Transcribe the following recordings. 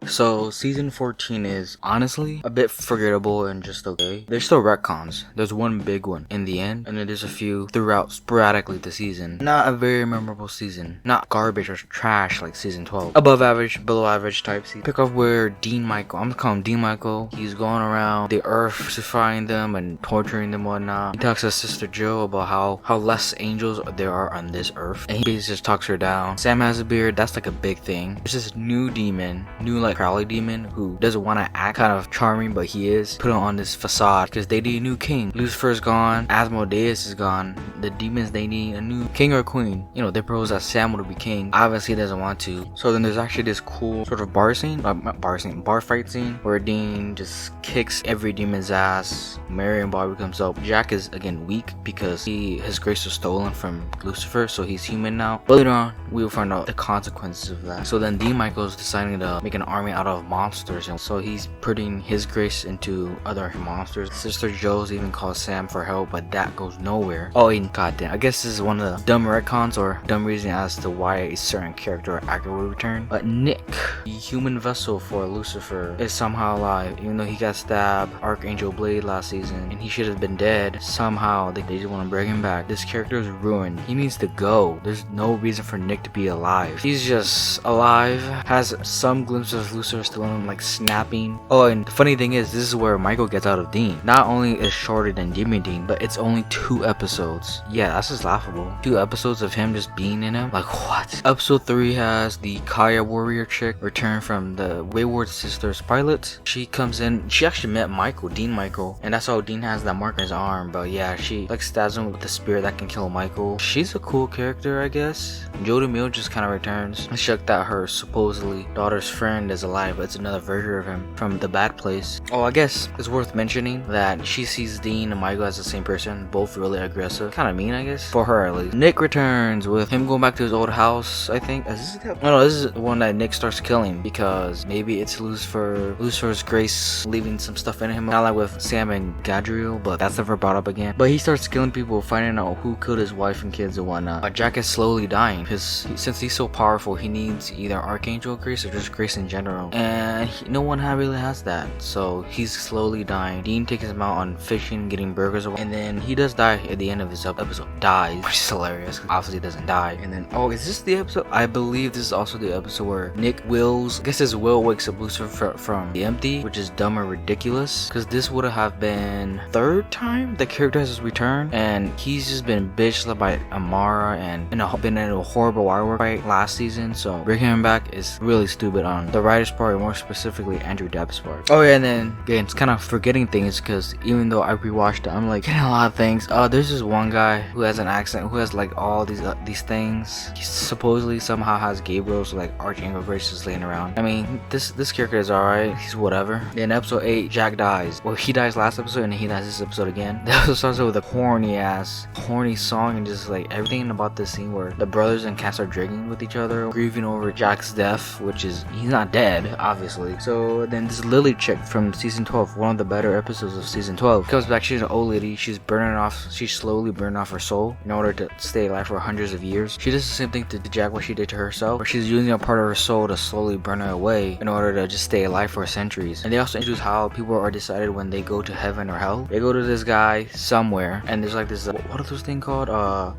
So season 14 is honestly a bit forgettable and just okay. There's still retcons. There's one big one in the end, and then there's a few throughout sporadically the season. Not a very memorable season. Not garbage or trash like season 12. Above average, below average type season. Pick up where Dean Michael, I'm gonna call him Dean Michael. He's going around the earth to find them and torturing them and whatnot. He talks to Sister Joe about how less angels there are on this earth, and he basically just talks her down. Sam has a beard. That's like a big thing. There's this new demon, new like Crowley demon, who doesn't want to act kind of charming, but he is put on this facade because they need a new king. Lucifer's gone, Asmodeus is gone. The demons, they need a new king or queen. You know, they propose that Sam would be king. Obviously he doesn't want to. So then there's actually this cool sort of bar fight scene where Dean just kicks every demon's ass. Mary and Bobby comes up. Jack is again weak because his grace was stolen from Lucifer, so he's human now. But later on we will find out the consequences of that. So then Dean Michael's deciding to make an army out of monsters, and so he's putting his grace into other monsters. Sister Joe's even calls Sam for help, but that goes nowhere. Oh, and goddamn, I guess this is one of the dumb retcons or dumb reason as to why a certain character or actor will return. But Nick, the human vessel for Lucifer, is somehow alive, even though he got stabbed Archangel Blade last season and he should have been dead. Somehow they just want to bring him back. This character is ruined. He needs to go. There's no reason for Nick to be alive. He's just alive, has some glimpses of Lucifer still in him, like snapping. Oh, and the funny thing is, this is where Michael gets out of Dean. Not only is shorter than Demon Dean, but it's only 2 episodes. Yeah, that's just laughable. 2 episodes of him just being in him. Like, what? Episode 3 has the Kaya warrior chick return from the Wayward Sisters pilot. She comes in. She actually met Michael, Dean Michael, and that's how Dean has that mark on his arm. But yeah, she like stabs him with the spear that can kill Michael. She's a cool character, I guess. Jodie Meal just kind of returns. I'm shocked that her supposedly daughter's friend is alive, but it's another version of him from the bad place. Oh, I guess it's worth mentioning that she sees Dean and Michael as the same person, both really aggressive. Kind of mean, I guess, for her at least. Nick returns with him going back to his old house, I think. Is this no, this is the one that Nick starts killing because maybe it's Lucifer's grace leaving some stuff in him, kind of like with Sam and Gadriel, but that's never brought up again. But he starts killing people, finding out who killed his wife and kids and whatnot. But Jack is slowly dying because since he's so powerful, he needs either Archangel grace or just grace in general, and no one really has that, so he's slowly dying. Dean takes him out on fishing, getting burgers, and then he does die at the end of this episode. Dies, which is hilarious because obviously he doesn't die. And then, oh, is this the episode? I believe this is also the episode where Nick wills, I guess his will wakes up Lucifer from the empty, which is dumb or ridiculous because this would have been 3rd time the character has returned, and he's just been bitched by Amara and been in a horrible wire fight last season, so bringing him back is really stupid on the writer's part, or more specifically Andrew Dabb's part. Oh yeah, and then again, it's kind of forgetting things because even though I rewatched it, I'm like getting a lot of things. There's this one guy who has an accent, who has like all these things. He supposedly somehow has Gabriel's like Archangel grace just laying around. I mean, this character is alright. He's whatever. Then episode 8, Jack dies. Well, he dies last episode and he dies this episode again. The episode starts with a horny song, and just like everything about this scene where the brothers and Cass are drinking with each other, grieving over Jack's death, which is, he's not dead, obviously. So then this Lily chick from season 12, one of the better episodes of season 12, comes back. She's an old lady. She's slowly burning off her soul in order to stay alive for hundreds of years. She does the same thing to Jack what she did to herself, where she's using a part of her soul to slowly burn her away in order to just stay alive for centuries. And they also introduce how people are decided when they go to heaven or hell. They go to this guy somewhere, and there's like this, what are those things called?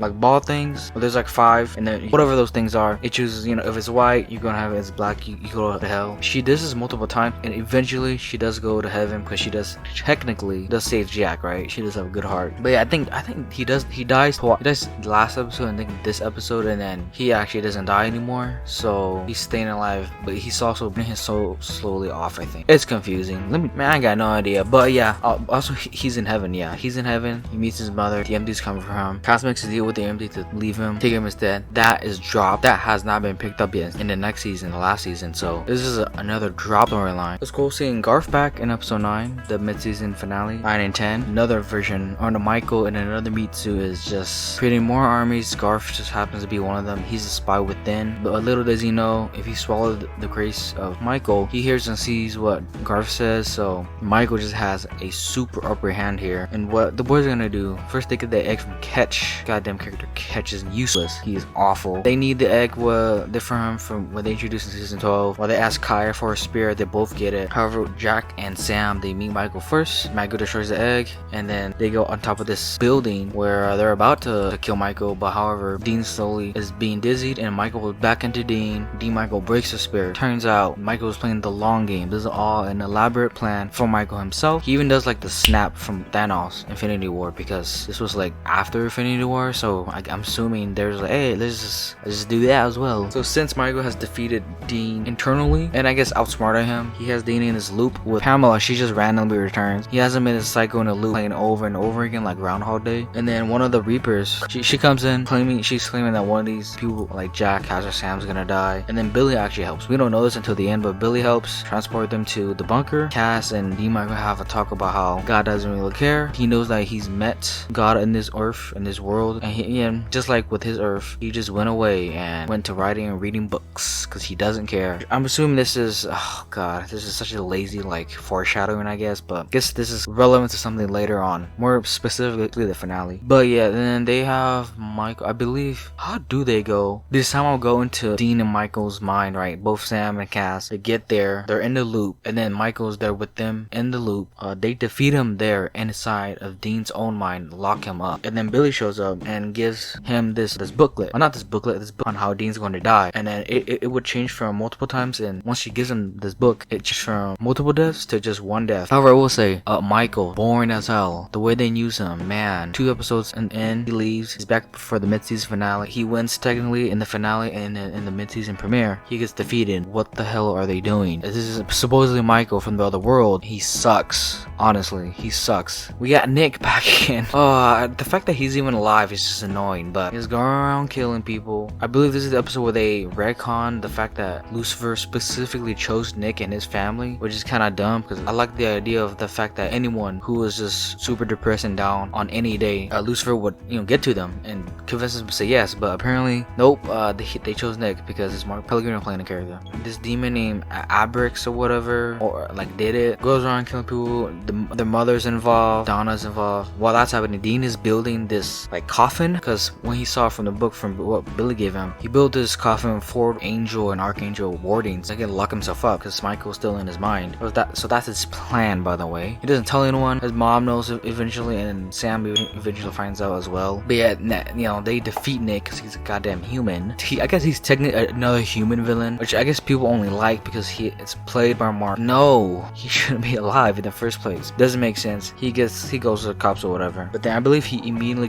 Like ball things. Well, there's like 5, and then whatever those things are, it chooses, you know, if it's white, you're gonna have it. If it's black, you go to hell. She does this multiple times, and eventually she does go to heaven because she does save Jack, right? She does have a good heart. But yeah, I think he dies last episode, and I think this episode, and then he actually doesn't die anymore, so he's staying alive, but he's also bringing his soul slowly off. I think it's confusing. I got no idea, but yeah. Also, he's in heaven. Yeah, he's in heaven. He meets his mother. The MD's coming for him. Cass makes a deal with the MD to leave him, take him instead. That is dropped. That has not been picked up yet in the next season, the last season. So this is another drop storyline. It's cool seeing Garth back in episode 9, the mid-season finale. 9 and 10, another version on the Michael and another Mitsu is just creating more armies. Garth just happens to be one of them. He's a spy within, but little does he know, if he swallowed the grace of Michael, he hears and sees what Garth says. So Michael just has a super upper hand here. And what the boys are gonna do, first they get the egg from Ketch. Goddamn character Ketch is useless. He is awful. They need the egg for him from what they introduced in season 12. While they ask Kaya for a spear. They both get it. However, Jack and Sam, they meet Michael first. Michael destroys the egg, and then they go on top of this building where they're about to kill Michael, but however, Dean slowly is being dizzied, and Michael goes back into Dean. Michael breaks the spear. Turns out Michael was playing the long game. This is all an elaborate plan for Michael himself. He even does like the snap from Thanos Infinity War, because this was like after Infinity War, so I'm assuming there's like, hey, let's just do that as well. So since Michael has defeated Dean internally and I guess outsmarted him, he has Dean in his loop with Pamela. She just randomly returns. He has him in his cycle in a loop, playing over and over again like Groundhog Day. And then one of the Reapers, she comes in she's claiming that one of these people like Jack, Kaz, or Sam's gonna die. And then Billy actually helps. We don't know this until the end, but Billy helps transport them to the bunker. Cass and Dean Michael have a talk about how God doesn't really care. He knows that he's met God in this earth, in this world, and just like with his earth, he just went away and went to writing and reading books because he doesn't care. I'm assuming this is, oh god, this is such a lazy like foreshadowing, I guess, but I guess this is relevant to something later on, more specifically the finale. But yeah, then they have Michael, I believe. How do they go? This time I'll go into Dean and Michael's mind, right? Both Sam and Cass, they get there, they're in the loop, and then Michael's there with them in the loop. They defeat him there inside of Dean's own mind, lock him up, and then Billy shows up and gives him this booklet, not this booklet, this book on how Dean's going to die. And then it would change from multiple times, and once she gives him this book, it just from multiple deaths to just one death. However, I will say, Michael, boring as hell. The way they use him, man. 2 episodes in, he leaves. He's back for the mid-season finale. He wins technically in the finale, and in the mid-season premiere, he gets defeated. What the hell are they doing? This is supposedly Michael from the other world. He sucks. Honestly, he sucks. We got Nick back again. The fact that he's even alive is just annoying, but he's going around killing people. I believe this is the episode where they retcon the fact that Lucifer specifically chose Nick and his family, which is kind of dumb, because I like the idea of the fact that anyone who was just super depressed and down on any day, Lucifer would, get to them and convince them to say yes, but apparently, nope, they chose Nick because it's Mark Pellegrino playing the character. This demon named Abrix or whatever, or like did it, goes around killing people. Their mother's involved, Donna's involved. While that's happening, Dean is building this like coffin, because when he saw from the book from what Billy gave him, he built this coffin with 4 angel and archangel wardings. He can lock himself up because Michael's still in his mind. So that's his plan, by the way. He doesn't tell anyone. His mom knows eventually, and Sam eventually finds out as well. But yeah, they defeat Nick because he's a goddamn human. I guess he's technically another human villain, which I guess people only like because it's played by Mark. No, he shouldn't be alive in the first place. Doesn't make sense. He goes to the cops or whatever. But then I believe he immediately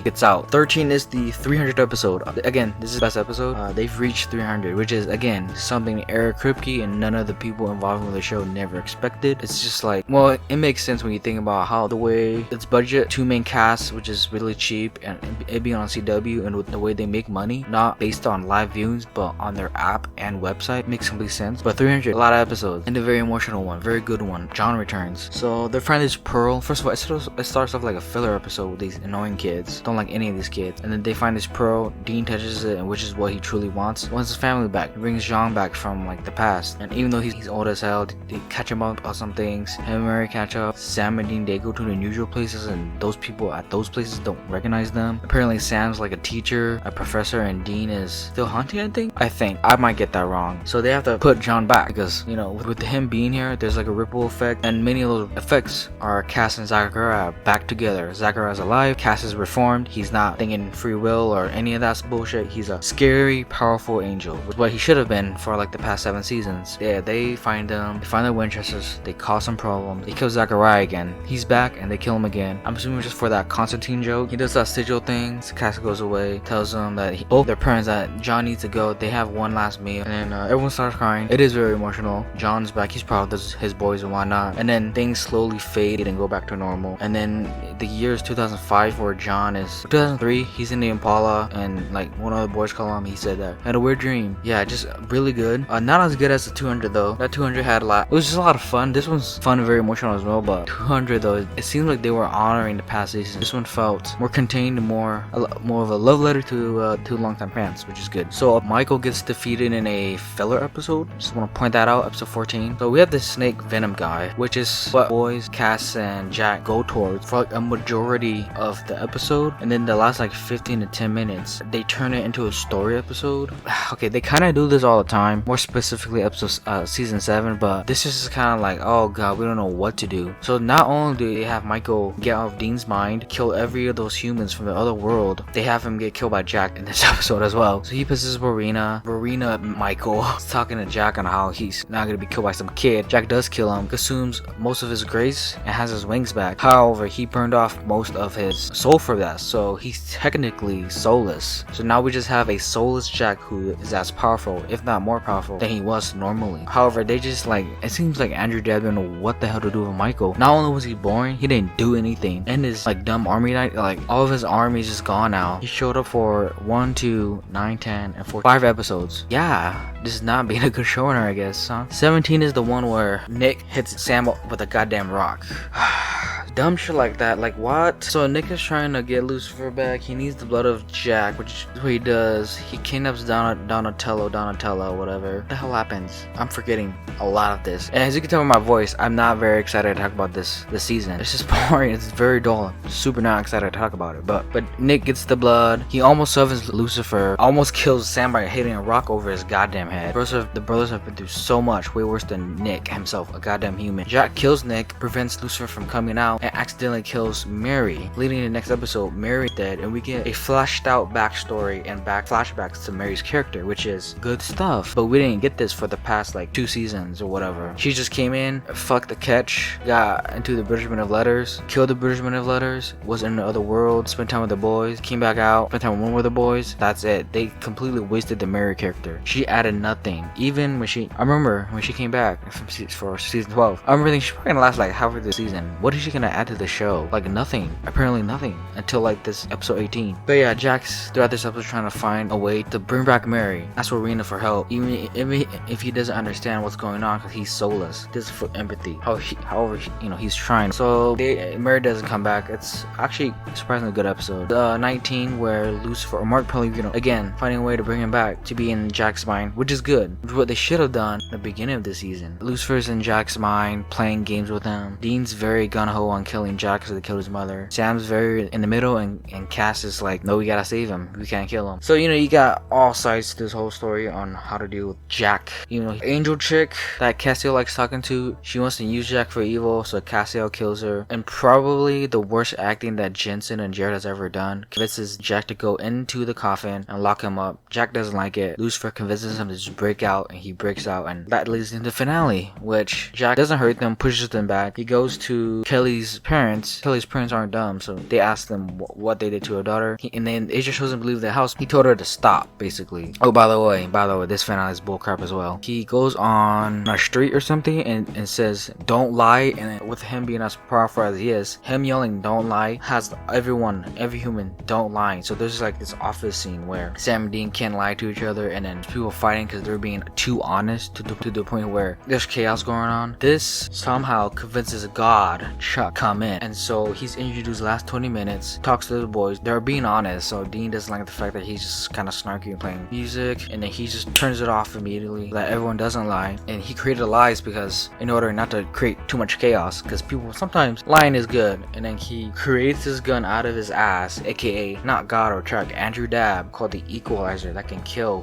gets out. 13 is the 300th episode. Again, this is the best episode. They've reached 300, which is again something Eric Kripke and none of the people involved with the show never expected. It's just like, well, it makes sense when you think about how the way its budget, 2 main casts, which is really cheap, and it being on CW, and with the way they make money, not based on live views but on their app and website, makes complete sense. But 300, a lot of episodes, and a very emotional one, very good one. John returns. So they find this pearl. First of all, it starts off like a filler episode with these annoying kids. Don't like any of these kids. And then they find this pearl. Dean touches it, and which is what he truly wants. Wants his family back. He brings Jean back from like the past. And even though he's old as hell, they catch him up on some things. Him and Mary catch up. Sam and Dean, they go to the unusual places, and those people at those places don't recognize them. Apparently Sam's like a teacher, a professor, and Dean is still hunting, I think. I might get that wrong. So they have to put John back because, with him being here, there's like a ripple effect, and many of those effects are Cass and Zachariah back together. Zachariah's alive, Cass is reformed, he's not thinking free will or any of that bullshit. He's a scary, powerful angel, which is what he should have been for like the past 7 seasons. Yeah, they find him, they find the Winchesters, they cause some problems, they kill Zachariah again, he's back, and they kill him again. I'm assuming just for that Constantine joke. He does that sigil thing, Cass goes away, tells them that both their parents, that John needs to go, they have one last meal, and then everyone starts crying. It is very emotional. John's back, he's proud of his boys and whatnot, and then things slowly fade and go back to normal. And then the year is 2005, where John is 2003, he's in the Impala, and like one of the boys call him, he said that had a weird dream. Yeah, just really good. Not as good as the 200 though. That 200 had a lot, it was just a lot of fun. This one's fun and very emotional as well, but 200 though, it seemed like they were honoring the past season. This one felt more contained, more of a love letter to longtime fans, which is good. So Michael gets defeated in a filler episode. Just want to point that out, episode 14. So we have this snake venom guy, which is what boys Cass and Jack go towards for like a majority of the episode, and then the last like 15 to 10 minutes they turn it into a story episode. Okay, they kind of do this all the time. time, more specifically season 7, but this is just kind of like, oh god, we don't know what to do. So not only do they have Michael get out of Dean's mind, kill every of those humans from the other world, they have him get killed by Jack in this episode as well. So he possesses Marina, Michael is talking to Jack on how he's not gonna be killed by some kid. Jack does kill him, consumes most of his grace, and has his wings back. However, he burned off most of his soul for that, so he's technically soulless. So now we just have a soulless Jack who is as powerful, if not more powerful, than he was normally. However, they just like, it seems like Andrew Dabb didn't know what the hell to do with Michael. Not only was he boring, he didn't do anything. And his like dumb army night, like all of his army is just gone now. He showed up for 1, 2, 9, 10, and 5 episodes. Yeah, this is not being a good showrunner, I guess, huh? 17 is the one where Nick hits Sam with a goddamn rock. Dumb shit like that, like what? So Nick is trying to get Lucifer back. He needs the blood of Jack, which is what he does. He kidnaps Donatello, whatever. What the hell happens? I'm forgetting a lot of this. And as you can tell by my voice, I'm not very excited to talk about this season. It's just boring. It's very dull. I'm super not excited to talk about it. But Nick gets the blood. He almost summons Lucifer. Almost kills Sam by hitting a rock over his goddamn head. The brothers have been through so much, way worse than Nick himself, a goddamn human. Jack kills Nick, prevents Lucifer from coming out, and accidentally kills Mary. Leading to the next episode, Mary's dead, and we get a fleshed out backstory and flashbacks to Mary's character, which is good stuff. But we didn't get this for the past like 2 seasons or whatever. She just came in, fucked the catch, got into the Bridgman of Letters, killed the Bridgman of Letters, was in the other world, spent time with the boys, came back out, spent time with the boys. That's it. They completely wasted the Mary character. She added nothing. Even when I remember when she came back for season 12, I remember thinking she's probably gonna last like half of the season. What is she gonna add to the show? Like nothing. Apparently nothing until like this episode 18. But yeah, Jack's throughout this episode trying to find a way to bring back Mary. Ask Rena for help, even if he doesn't understand what's going on because he's soulless. This is for empathy. However, he's trying. So Mary doesn't come back. It's actually a surprisingly good episode. 19, where Lucifer or Mark Pellegrino again finding a way to bring him back to be in Jack's mind, which is good. What they should have done at the beginning of the season. Lucifer's in Jack's mind, playing games with him. Dean's very gung-ho on killing Jack, so they killed his mother. Sam's very in the middle, and Cass is like, no, we gotta save him. We can't kill him. So you got all sides to this whole story on how to deal with Jack. Angel chick that Cassiel likes talking to, she wants to use Jack for evil, so Cassiel kills her. And probably the worst acting that Jensen and Jared has ever done, convinces Jack to go into the coffin and lock him up. Jack doesn't like it. Lucifer convinces him to just break out, and he breaks out, and that leads into the finale, which Jack doesn't hurt them, pushes them back. He goes to Kelly's parents. Kelly's parents aren't dumb, so they ask them what they did to her daughter, and then it just doesn't believe the house. He told her to stop, basically. Oh, by the way, this finale is bullcrap as well. He goes on a street or something and says, don't lie, and with him being as powerful as he is, him yelling don't lie has every human don't lie. So there's like this office scene where Sam and Dean can't lie to each other, and then people fighting because they're being too honest to the point where there's chaos going on. This somehow convinces God Chuck come in, and so he's introduced last 20 minutes, talks to the boys. They're being honest, so Dean doesn't like the fact that he's just kind of snarky and playing music, and then he just turns it off immediately, that everyone doesn't lie. And he created lies because in order not to create too much chaos, because people sometimes lying is good. And then he creates this gun out of his ass, aka not God or Chuck, Andrew Dabb, called the Equalizer, that can kill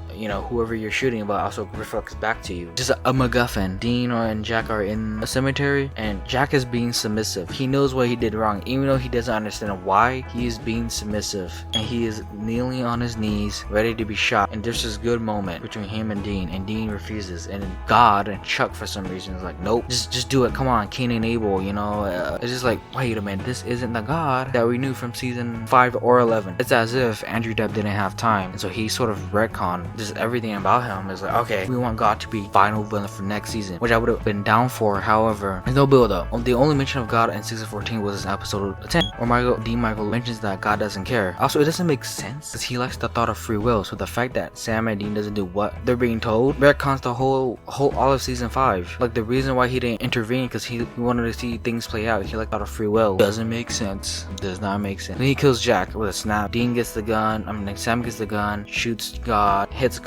whoever you're shooting, but also reflects back to you. Just a MacGuffin. Dean and Jack are in a cemetery, and Jack is being submissive. He knows what he did wrong, even though he doesn't understand why. He is being submissive, and he is kneeling on his knees, ready to be shot. And there's this good moment between him and Dean refuses, and God and Chuck for some reason is like, nope, just do it. Come on, Cain and Abel. It's just like, wait a minute, this isn't the God that we knew from season 5 or 11. It's as if Andrew Dabb didn't have time, and so he sort of retconned just everything about him. Is like, okay, we want God to be final villain for next season, which I would have been down for. However, there's no build up. The only mention of God in season 14 was in episode 10, where Dean Michael mentions that God doesn't care. Also, it doesn't make sense because he likes the thought of free will. So the fact that Sam and Dean doesn't do what they're being told retcons the whole all of season 5. Like the reason why he didn't intervene because he wanted to see things play out. He liked thought of free will. Doesn't make sense. Does not make sense. Then he kills Jack with a snap. Dean gets the gun. Sam gets the gun, shoots God, hits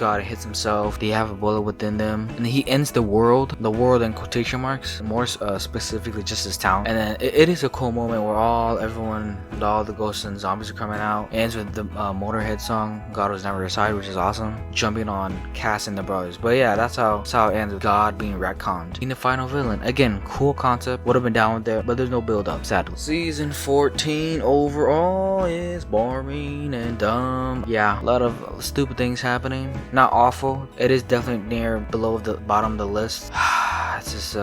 himself. They have a bullet within them, and then he ends the world in quotation marks, more specifically just his town. And then it is a cool moment where all the ghosts and zombies are coming out. It ends with the Motorhead song God Was Never Your Side, which is awesome, jumping on Cass and the brothers. But yeah, that's how it ends, with God being retconned, being the final villain. Again, cool concept, would have been down with it, but there's no build up, sadly. Season 14 overall is boring and dumb. Yeah, a lot of stupid things happening. Not awful, it is definitely near below the bottom of the list. It's just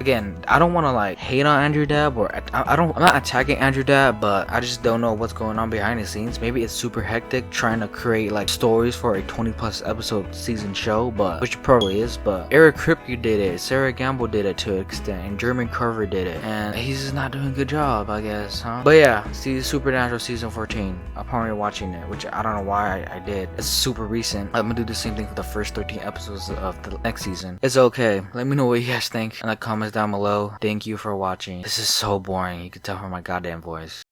again, I don't want to like hate on Andrew Dabb, or I'm not attacking Andrew Dabb, but I just don't know what's going on behind the scenes. Maybe it's super hectic trying to create like stories for a 20+ episode season show, but which probably is. But Eric Kripke did it, Sarah Gamble did it to an extent, and Jeremy Carver did it, and he's just not doing a good job, I guess, huh? But yeah, see Supernatural season 14. I'm probably watching it, which I don't know why I did. It's super recent. I'm gonna do the same thing for the first 13 episodes of the next season. It's okay. Let me know what you guys think in the comments down below. Thank you for watching. This is so boring. You can tell from my goddamn voice.